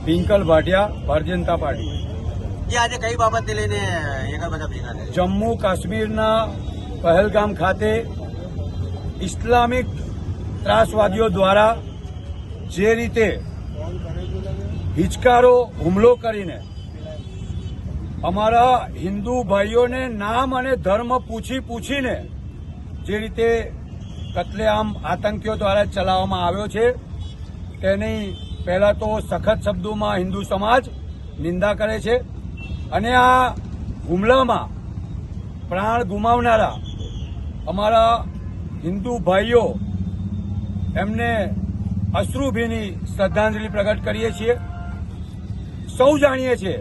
Pinkal Bhatia, Bharatiya Janata party. જે આજે કઈ બાબતને લઈને એક બધા ભેગા થયા? જમ્મુ કાશ્મીરના પહેલગામ ખાતે ઇસ્લામિક ત્રાસવાદીઓ દ્વારા જે રીતે હિચકારો હુમલો કરીને અમારા હિન્દુ ભાઈઓને નામ અને ધર્મ પૂછીને જે રીતે કતલેઆમ આતંકીઓ દ્વારા ચલાવવામાં આવ્યો છે તેની પહેલા તો સખત શબ્દોમાં હિન્દુ સમાજ નિંદા કરે છે અને આ હુમલામાં પ્રાણ ગુમાવનારા અમારા હિન્દુ ભાઈઓ એમને અશ્રુભીની શ્રદ્ધાંજલિ પ્રગટ કરીએ છીએ। સૌ જાણીએ છીએ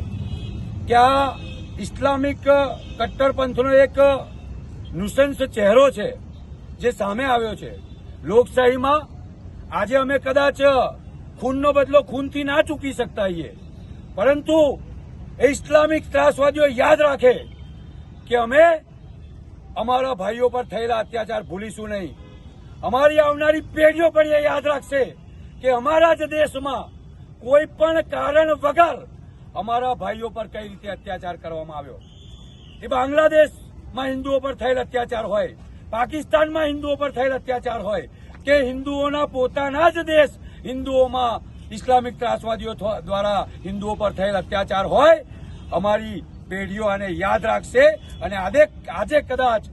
કે આ ઇસ્લામિક કટ્ટરપંથનો એક નૃશંસ ચહેરો છે જે સામે આવ્યો છે। લોકશાહીમાં આજે અમે કદાચ ખૂનનો બદલો ખૂનથી ના ચૂકી શકતા હોઈએ, પરંતુ એ ઇસ્લામિક ત્રાસવાદીઓ યાદ રાખે કે અમે અમારા ભાઈઓ પર થયેલા અત્યાચાર ભૂલીશું નહીં। અમારી આવનારી પેઢીઓ પણ એ યાદ રાખશે કે અમારા જ દેશમાં કોઈ પણ કારણ વગર અમારા ભાઈઓ પર કઈ રીતે અત્યાચાર કરવામાં આવ્યો। એ બાંગ્લાદેશમાં હિન્દુઓ પર થયેલ અત્યાચાર હોય, પાકિસ્તાનમાં હિન્દુઓ પર થયેલ અત્યાચાર હોય, કે હિન્દુઓના પોતાના જ દેશ હિન્દુઓમાં ઇસ્લામિક ત્રાસવાદીઓ દ્વારા હિન્દુઓ પર થયેલ અત્યાચાર હોય, અમારી પેઢીઓ આને યાદ રાખશે અને આજે કદાચ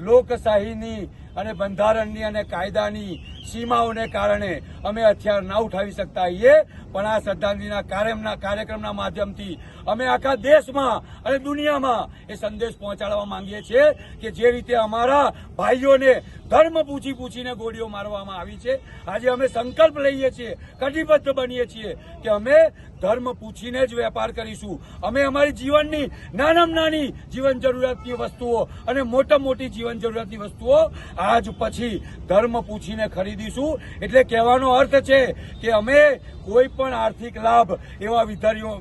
લોકશાહીની અને બંધારણની અને કાયદાની સીમાઓને કારણે અમે હથિયાર ના ઉઠાવી શકતા હોઈએ, પણ આ શ્રદ્ધાંજલિના કાર્યક્રમના માધ્યમથી અમે આખા દેશમાં અને દુનિયામાં એ સંદેશ પહોંચાડવા માંગીએ છીએ કે જે રીતે અમારા ભાઈઓને ધર્મ પૂછીને ગોળીઓ મારવામાં આવી છે, આજે અમે સંકલ્પ લઈએ છીએ, કટિબદ્ધ બનીએ છીએ કે અમે ધર્મ પૂછીને જ વેપાર કરીશું। અમે અમારી જીવનની નાનામાં નાની જીવન જરૂરિયાતની વસ્તુઓ અને મોટી જીવન જરૂરિયાતની વસ્તુઓ આજ પછી ધર્મ પૂછીને ખરીદીશું। એટલે કહેવાનો અર્થ છે કે અમે કોઈ પણ આર્થિક લાભ એવા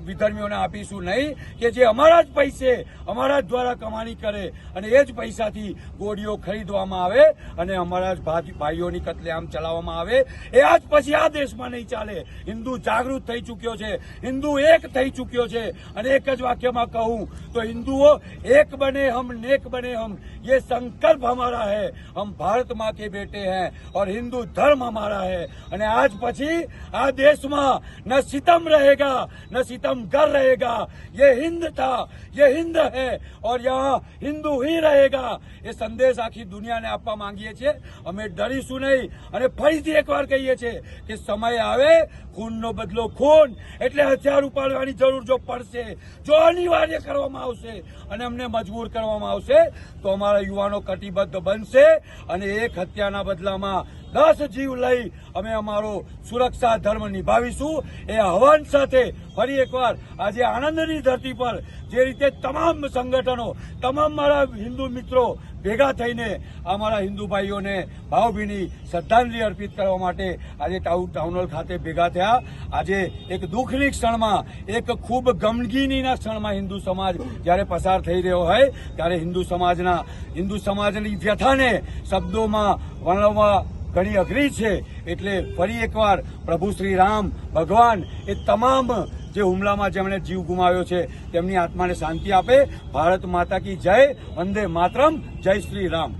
વિધર્મીઓને આપીશું નહીં કે જે અમારા જ પૈસે અમારા જ દ્વારા કમાણી કરે અને એ જ પૈસાથી ગોળીઓ ખરીદવામાં આવે અને અમારા જ ભાઈઓની કતલેઆમ ચલાવવામાં આવે। એ આજ પછી આ દેશમાં નહીં ચાલે। હિન્દુ જાગૃત થઈ ચૂક્યો છે, હિન્દુ એક થઈ ચૂક્યો છે અને એક જ વાક્યમાં કહું તો હિન્દુઓ એક બને હમ, નેક બને હમ, ये संकल्प हमारा है। हम भारत माँ के बेटे हैं और हिंदू धर्म हमारा है। અને આજ પછી આ દેશમાં ન सितम रहेगा न सितम गर रहेगा। ये हिंद था, ये हिंद है और यहाँ हिंदू ही रहेगा। એ સંદેશ આખી દુનિયાને આપવા માંગીએ છીએ। અમે ડરીશું નહીં અને ફરીથી એકવાર કહીએ છીએ કે સમય આવે ખૂનનો બદલો ખૂન, એટલે હથિયાર ઉપાડવાની જરૂર જો પડશે, જો અનિવાર્ય કરવામાં આવશે અને અમને મજબૂર કરવામાં આવશે તો અમારા યુવાનો કટિબદ્ધ બનશે અને એક હત્યાના બદલામાં 10 જીવ લઈ અમે અમારો સુરક્ષા ધર્મ નિભાવીશું। એ આહવાન સાથે ફરી એકવાર આજે આણંદની ધરતી પર જે રીતે તમામ સંગઠનો, તમામ મારા હિન્દુ મિત્રો ભેગા થઈને અમારા હિન્દુ ભાઈઓને ભાવભીની શ્રદ્ધાંજલિ અર્પિત કરવા માટે આજે ટાઉન હોલ ખાતે ભેગા થયા। આજે એક દુઃખની ક્ષણમાં, એક ખૂબ ગમગીનીના ક્ષણમાં હિન્દુ સમાજ જ્યારે પસાર થઈ રહ્યો હોય ત્યારે હિન્દુ સમાજની વ્યથાને શબ્દોમાં વર્ણવવા ઘણી અઘરી છે। એટલે ફરી એકવાર પ્રભુ શ્રી રામ ભગવાન એ તમામ જે હુમલામાં જેમણે જીવ ગુમાવ્યો છે તેમની આત્માને શાંતિ આપે। ભારત માતા કી જય, વંદે માતરમ, જય શ્રી રામ।